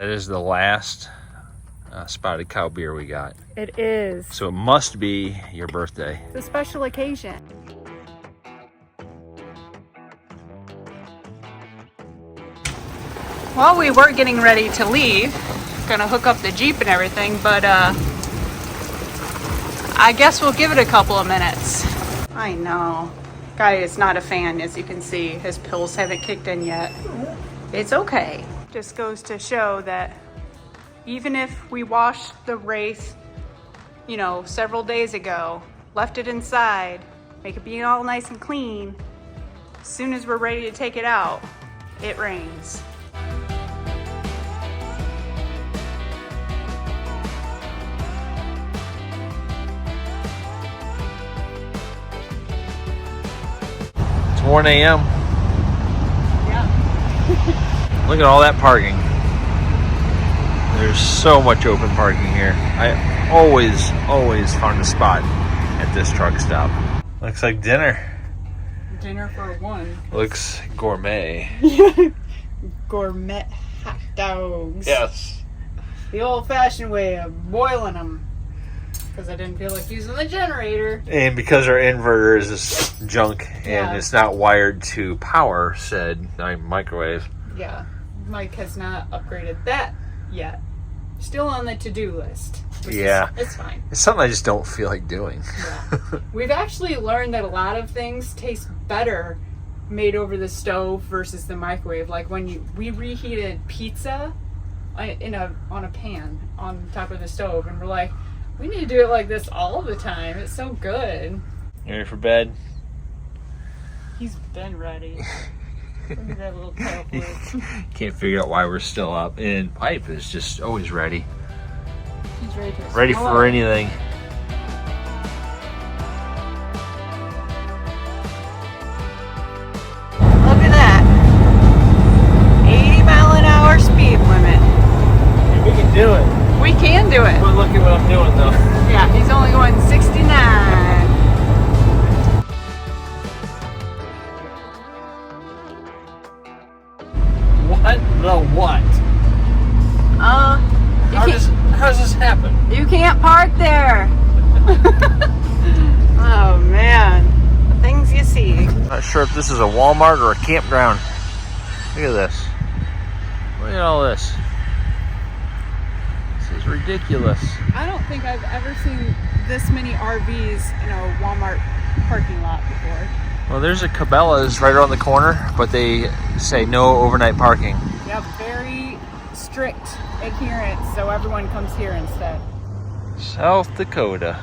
That is the last spotted cow beer we got. It is. So it must be your birthday. It's a special occasion. Well, we were getting ready to leave. Gonna hook up the Jeep and everything, but I guess we'll give it a couple of minutes. I know. Guy is not a fan, as you can see. His pills haven't kicked in yet. It's okay. Just goes to show that even if we washed the Wraith, you know, several days ago, left it inside, make it be all nice and clean, as soon as we're ready to take it out, it rains. It's 1 a.m. Yeah. Look at all that parking. There's so much open parking here. I always find a spot at this truck stop. Looks like dinner. Dinner for one. Looks gourmet. Gourmet hot dogs. Yes. The old-fashioned way of boiling them. Because I didn't feel like using the generator. And because our inverter is this junk and Yeah. it's not wired to power said microwave. Yeah, Mike has not upgraded that yet. Still on the to-do list. Yeah. It's fine. It's something I just don't feel like doing. Yeah. We've actually learned that a lot of things taste better made over the stove versus the microwave. Like when we reheated pizza on a pan on top of the stove, and we're like, we need to do it like this all the time. It's so good. You ready for bed? He's been ready. Look at that little tail flip. Can't figure out why we're still up. And Pipe is just always ready. He's ready to Ready explode. for anything. Look at that. 80-mile-an-hour speed limit. We can do it. We can do it. But look at what I'm doing though. Yeah, he's only going 69. What the what? How does this happen? You can't park there. Oh man, the things you see. Not sure if this is a Walmart or a campground. Look at this. Look at all this. This is ridiculous. I don't think I've ever seen this many RVs in a Walmart parking lot before. Well, there's a Cabela's right around the corner, but they say no overnight parking. Yep, very strict adherence, so everyone comes here instead. South Dakota.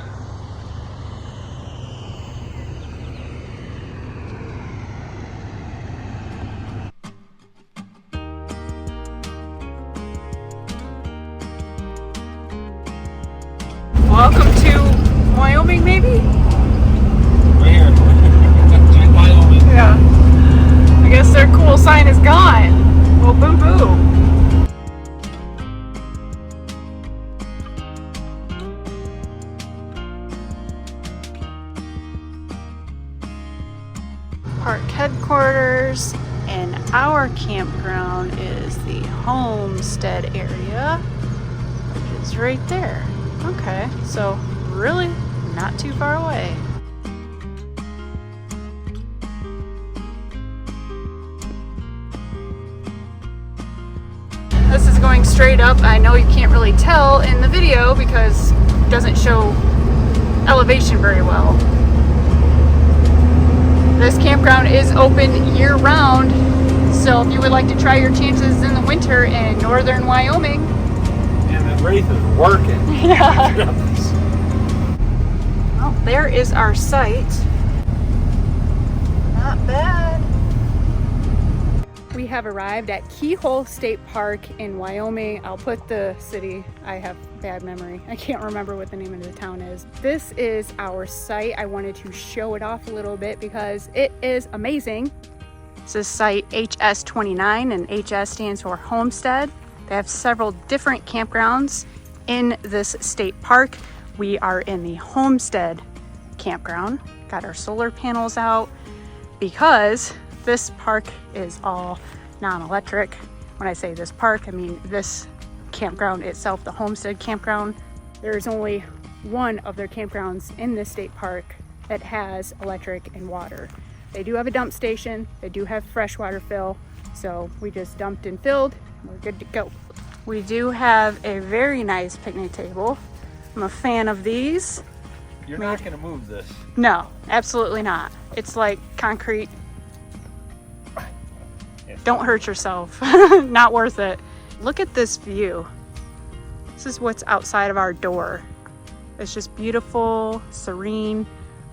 Welcome to Wyoming, maybe? Right here. Wyoming. Yeah. I guess their cool sign is gone. Well, boo boo. Park headquarters, and our campground is the Homestead area, which is right there. Okay, so really not too far away. This is going straight up. I know you can't really tell in the video because it doesn't show elevation very well. This campground is open year-round, so if you would like to try your chances in the winter in northern Wyoming. And the Wraith is working. Yeah. Well, there is our site. Not bad. We have arrived at Keyhole State Park in Wyoming. I'll put the city. I have bad memory. I can't remember what the name of the town is. This is our site. I wanted to show it off a little bit because it is amazing. This is site HS29, and HS stands for Homestead. They have several different campgrounds in this state park. We are in the Homestead Campground. Got our solar panels out because this park is all non-electric. When I say this park, I mean this campground itself, the Homestead Campground. There is only one of their campgrounds in this state park that has electric and water. They do have a dump station, they do have freshwater fill, so we just dumped and filled, we're good to go. We do have a very nice picnic table. I'm a fan of these. You're not gonna move this. No, absolutely not. It's like concrete. Don't hurt yourself. Not worth it. Look at this view. This is what's outside of our door. It's just beautiful, serene,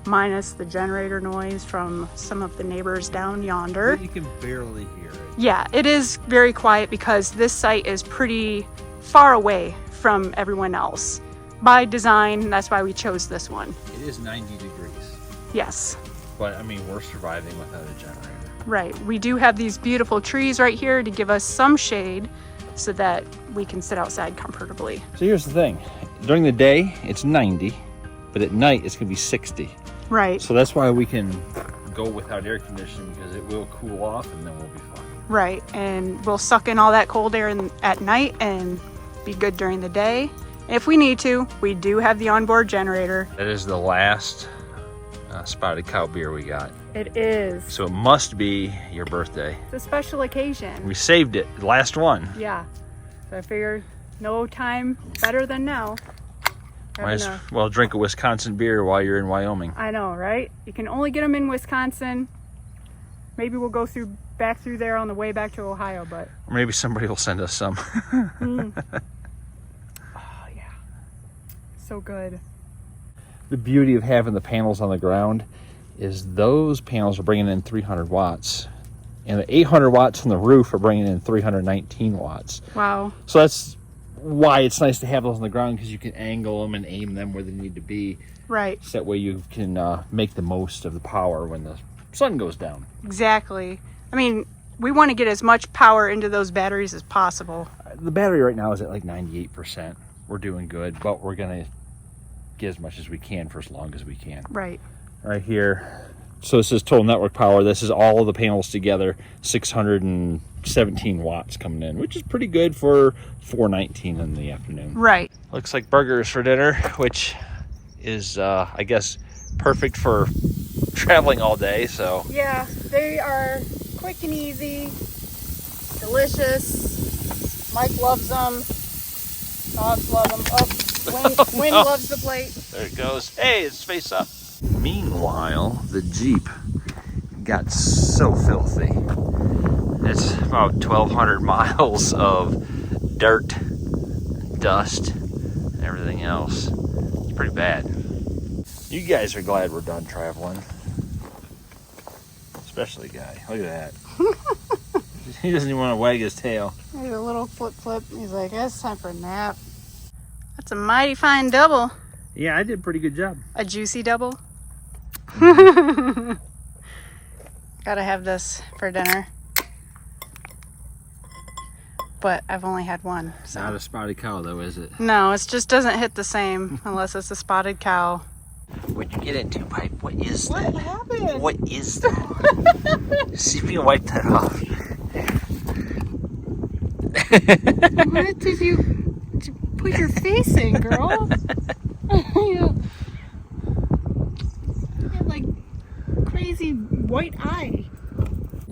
minus the generator noise from some of the neighbors down yonder. You can barely hear it. Yeah, it is very quiet because this site is pretty far away from everyone else. By design, that's why we chose this one. It is 90 degrees. Yes. But I mean, we're surviving without a generator. Right. We do have these beautiful trees right here to give us some shade so that we can sit outside comfortably. So here's the thing. During the day, it's 90, but at night, it's gonna be 60. Right. So that's why we can go without air conditioning, because it will cool off and then we'll be fine. Right. And we'll suck in all that cold air at night and be good during the day. If we need to, we do have the onboard generator. That is the last spotted cow beer we got. It is. So it must be your birthday. It's a special occasion. We saved it, the last one. Yeah. So I figured no time better than now. Might as well drink a Wisconsin beer while you're in Wyoming. I know, right? You can only get them in Wisconsin. Maybe we'll go back through there on the way back to Ohio, but... Or maybe somebody will send us some. Oh, yeah. So good. The beauty of having the panels on the ground is those panels are bringing in 300 watts. And the 800 watts from the roof are bringing in 319 watts. Wow. So that's why it's nice to have those on the ground, because you can angle them and aim them where they need to be. Right. So that way you can make the most of the power when the sun goes down. Exactly. I mean, we want to get as much power into those batteries as possible. The battery right now is at like 98%. We're doing good, but we're going to get as much as we can for as long as we can. Right. Right here. So this is total network power. This is all of the panels together. 617 watts coming in, which is pretty good for 4:19 in the afternoon. Right. Looks like burgers for dinner, which is, I guess, perfect for traveling all day. So Yeah, they are quick and easy, delicious. Mike loves them. Dogs love them. Oh, Wynn loves the plate. there it goes. Hey, it's face up. Meanwhile, the Jeep got so filthy. It's about 1,200 miles of dirt, dust, and everything else. It's pretty bad. You guys are glad we're done traveling. Especially Guy. Look at that. He doesn't even want to wag his tail. There's a little flip. He's like, it's time for a nap. That's a mighty fine double. Yeah, I did a pretty good job. A juicy double. Gotta have this for dinner. But I've only had one. So. Not a spotted cow though, is it? No, it just doesn't hit the same unless it's a spotted cow. What'd you get into, Pipe? What is that? What happened? What is that? See if you can wipe that off. What did you put your face in, girl? You have like crazy white eye.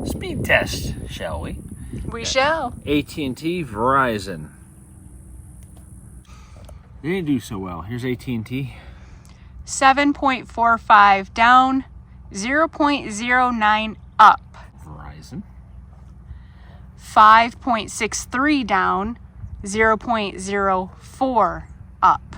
Speed test, shall we? We shall. AT&T, Verizon. They didn't do so well. Here's AT&T. 7.45 down, 0.09 up. Verizon. 5.63 down, 0.04 up.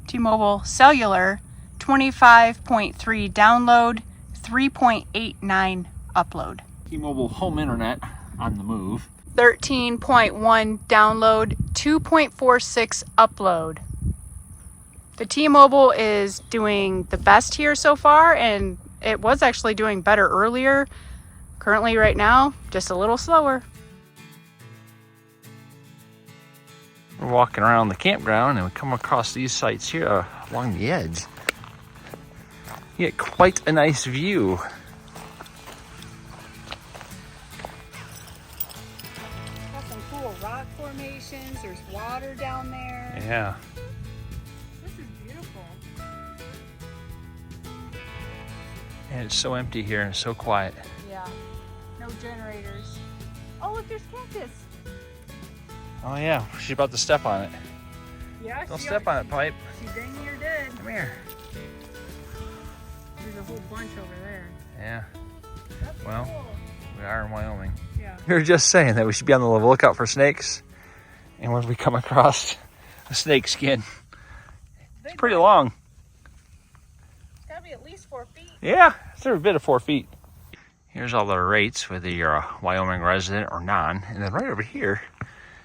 T-Mobile Cellular, 25.3 download, 3.89 upload. T-Mobile home internet on the move. 13.1 download, 2.46 upload. The T-Mobile is doing the best here so far, and it was actually doing better earlier. Currently right now, just a little slower. We're walking around the campground and we come across these sites here along the edge. You get quite a nice view. Got some cool rock formations. There's water water down there. Yeah. This is beautiful. And it's so empty here and so quiet. Yeah. No generators. Oh, look, there's cactus. Oh yeah, she's about to step on it. Yeah, Don't step on it, Pipe. She dang near did. Come here. There's a whole bunch over there. Yeah. That's Well, cool. we are in Wyoming. Yeah. We were just saying that we should be on the lookout for snakes. And when we come across a snake skin, it's pretty long. It's gotta be at least 4 feet. Yeah, it's every bit of 4 feet. Here's all the rates, whether you're a Wyoming resident or non. And then right over here,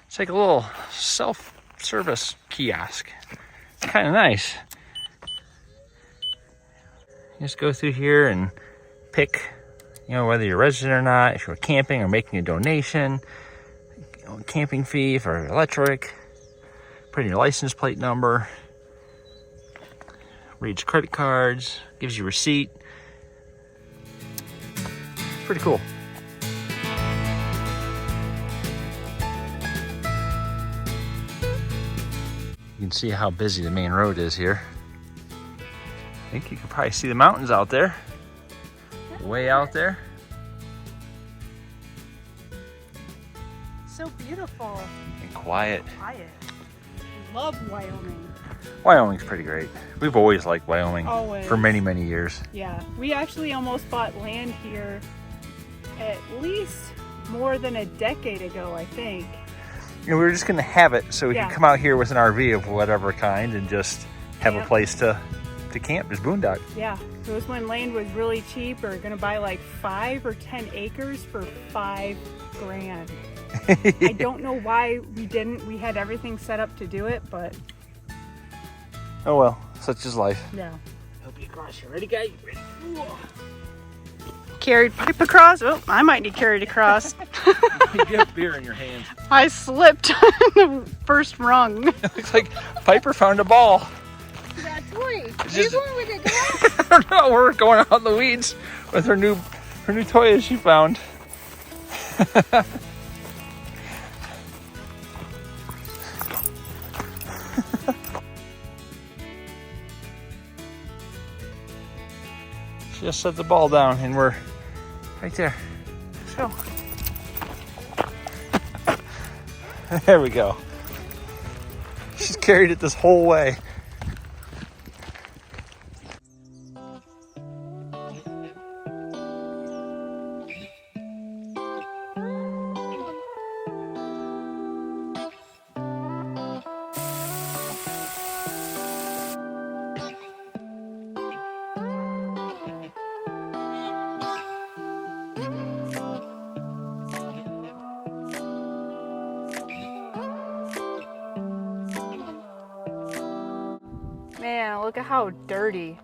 it's like a little self-service kiosk. It's kind of nice. You just go through here and pick, whether you're a resident or not, if you're camping or making a donation, camping fee for electric, put in your license plate number, reads credit cards, gives you a receipt. It's pretty cool. You can see how busy the main road is here. I think you can probably see the mountains out there. Way out there. So beautiful. And quiet. Quiet. Love Wyoming. Wyoming's pretty great. We've always liked Wyoming. Always. For many, many years. Yeah. We actually almost bought land here at least more than a decade ago, I think. We were just gonna have it so we could come out here with an RV of whatever kind and just have a place to camp, just boondock. Yeah, it was when land was really cheap. We were gonna buy like 5 or 10 acres for $5 grand. I don't know why we didn't. We had everything set up to do it, but oh well, such is life. yeah. Help you across. You ready, guy? Ready? Carried Pipe across. Oh, I might need carried across. You have beer in your hand. I slipped on the first rung. It looks like Piper found a ball. That toy. It's just, I don't know. We're going out in the weeds with her new toy she found. She just set the ball down and we're right there. Let's go. There we go. She's carried it this whole way. Man, look at how dirty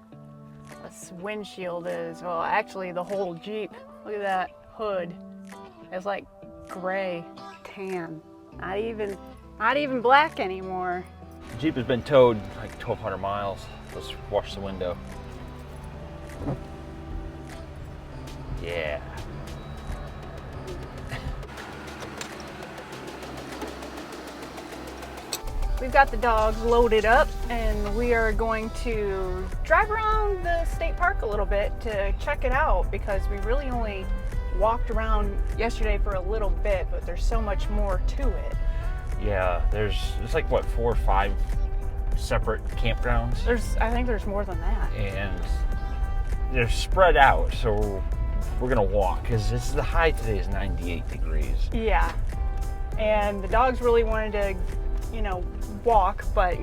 this windshield is. Well, actually the whole Jeep. Look at that hood. It's like gray, tan. Not even black anymore. The Jeep has been towed like 1,200 miles. Let's wash the window. Yeah. We've got the dogs loaded up and we are going to drive around the state park a little bit to check it out because we really only walked around yesterday for a little bit, but there's so much more to it. Yeah, there's like what, 4 or 5 separate campgrounds? I think there's more than that. And they're spread out, so we're gonna walk because the high today is 98 degrees. Yeah, and the dogs really wanted to, walk, but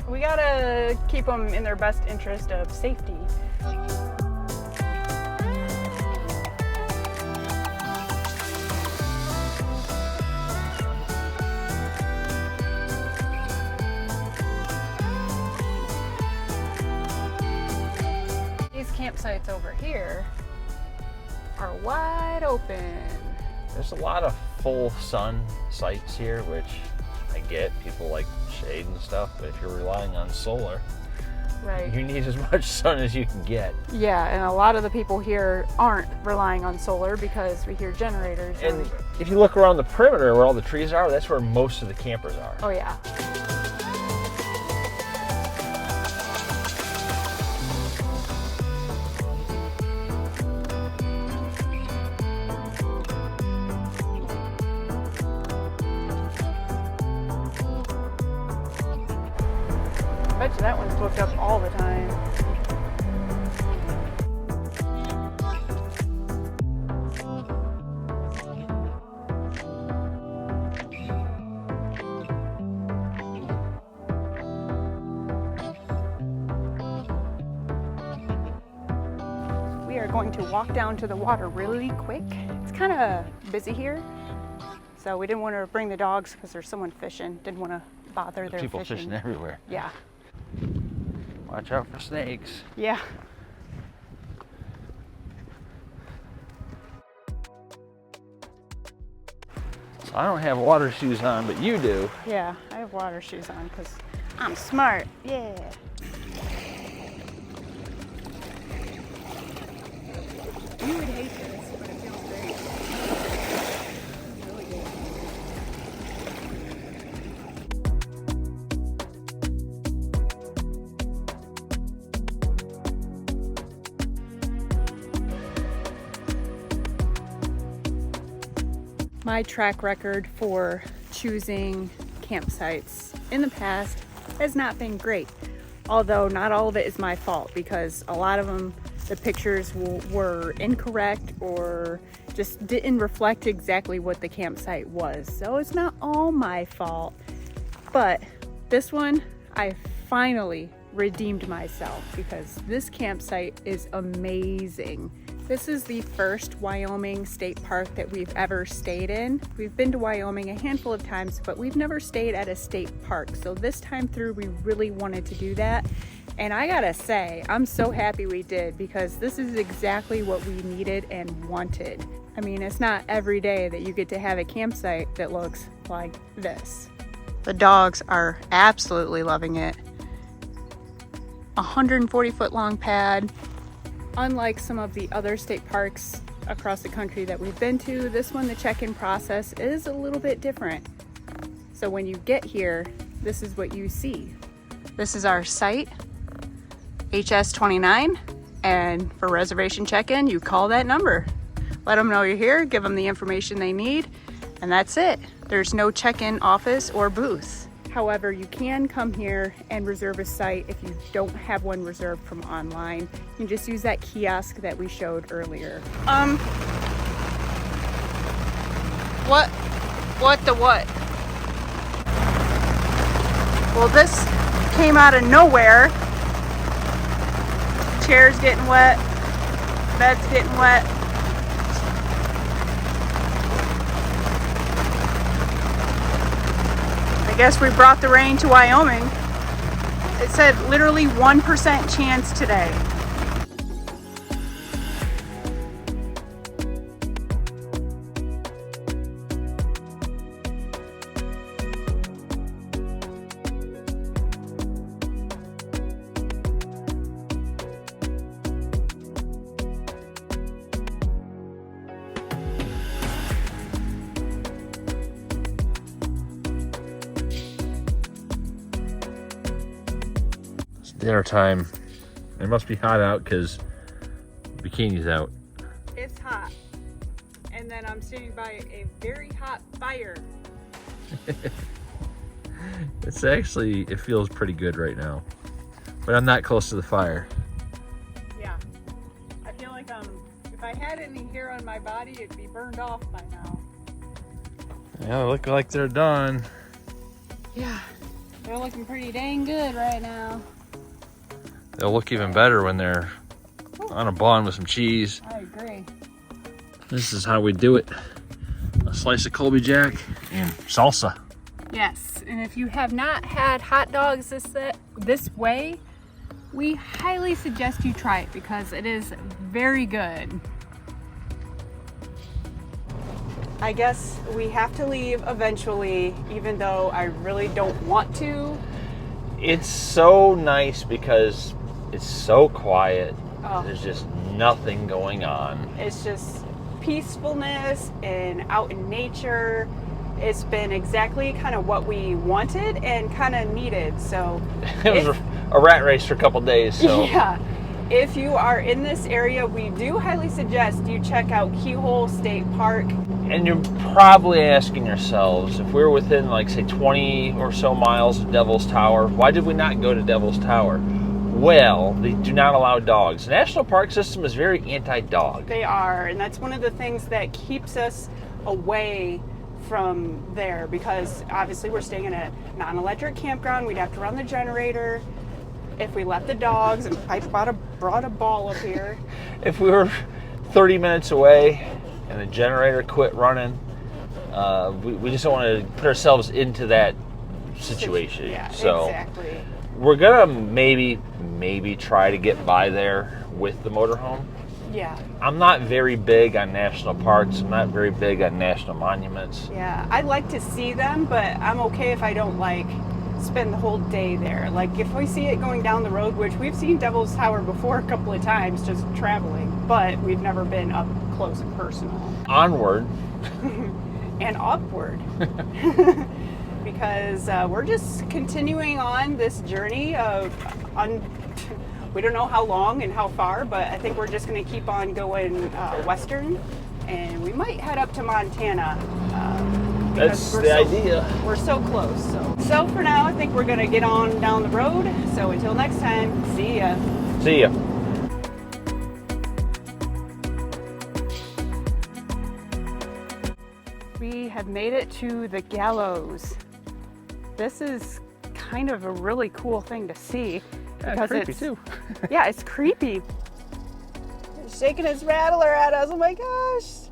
we gotta keep them in their best interest of safety. These campsites over here are wide open. There's a lot of full sun sites here, which I get. People like shade and stuff, but if you're relying on solar, right, you need as much sun as you can get. Yeah, and a lot of the people here aren't relying on solar because we hear generators. And if you look around the perimeter where all the trees are, that's where most of the campers are. Oh yeah. bet you that one's booked up all the time. We are going to walk down to the water really quick. It's kind of busy here, so we didn't want to bring the dogs because there's someone fishing. Didn't want to bother their people fishing everywhere. Yeah. Watch out for snakes. Yeah. So I don't have water shoes on, but you do. Yeah, I have water shoes on because I'm smart. Yeah. You would hate this, but it feels great. It's really good. My track record for choosing campsites in the past has not been great. Although not all of it is my fault, because a lot of them, the pictures were incorrect or just didn't reflect exactly what the campsite was. So it's not all my fault. But this one, I finally redeemed myself because this campsite is amazing. This is the first Wyoming state park that we've ever stayed in. We've been to Wyoming a handful of times, but we've never stayed at a state park. So this time through, we really wanted to do that. And I gotta say, I'm so happy we did, because this is exactly what we needed and wanted. I mean, it's not every day that you get to have a campsite that looks like this. The dogs are absolutely loving it. 140-foot long pad. Unlike some of the other state parks across the country that we've been to, this one, the check-in process is a little bit different. So when you get here, this is what you see. This is our site, HS29, and for reservation check-in, you call that number. Let them know you're here, give them the information they need, and that's it. There's no check-in office or booth. However, you can come here and reserve a site if you don't have one reserved from online. You can just use that kiosk that we showed earlier. What? Well, this came out of nowhere. Chairs getting wet, bed's getting wet. I guess we brought the rain to Wyoming. It said literally 1% chance today. Dinner time. It must be hot out because bikini's out. It's hot. And then I'm sitting by a very hot fire. It's actually, it feels pretty good right now. But I'm not close to the fire. Yeah. I feel like if I had any hair on my body, it'd be burned off by now. Yeah, they look like they're done. Yeah. They're looking pretty dang good right now. They'll look even better when they're on a bun with some cheese. I agree. This is how we do it. A slice of Colby Jack and salsa. Yes, and if you have not had hot dogs this way, we highly suggest you try it because it is very good. I guess we have to leave eventually, even though I really don't want to. It's so nice because it's so quiet. Oh. There's just nothing going on. It's just peacefulness and out in nature. It's been exactly kind of what we wanted and kind of needed. So it was a rat race for a couple days. So yeah, If you are in this area, we do highly suggest you check out Keyhole State Park. And you're probably asking yourselves, if we're within, like, say, 20 or so miles of Devil's Tower, why did we not go to Devil's Tower? Well, they do not allow dogs. The National Park System is very anti-dog. They are, and that's one of the things that keeps us away from there, because obviously we're staying in a non-electric campground. We'd have to run the generator. If we let the dogs, and I brought a ball up here. If we were 30 minutes away and the generator quit running, we just don't want to put ourselves into that situation. Yeah, so exactly. we're gonna maybe try to get by there with the motorhome. Yeah. I'm not very big on national parks. I'm not very big on national monuments. Yeah, I'd like to see them, but I'm okay if I don't like spend the whole day there. Like if we see it going down the road, which we've seen Devil's Tower before a couple of times just traveling, but we've never been up close and personal. Onward. And upward. Because we're just continuing on this journey of we don't know how long and how far, but I think we're just going to keep on going western, and we might head up to Montana. That's the idea. We're so close. So for now, I think we're going to get on down the road. So until next time, see ya. See ya. We have made it to the gallows. This is kind of a really cool thing to see. Yeah, because creepy too. Yeah, it's creepy. He's shaking his rattler at us. Oh my gosh.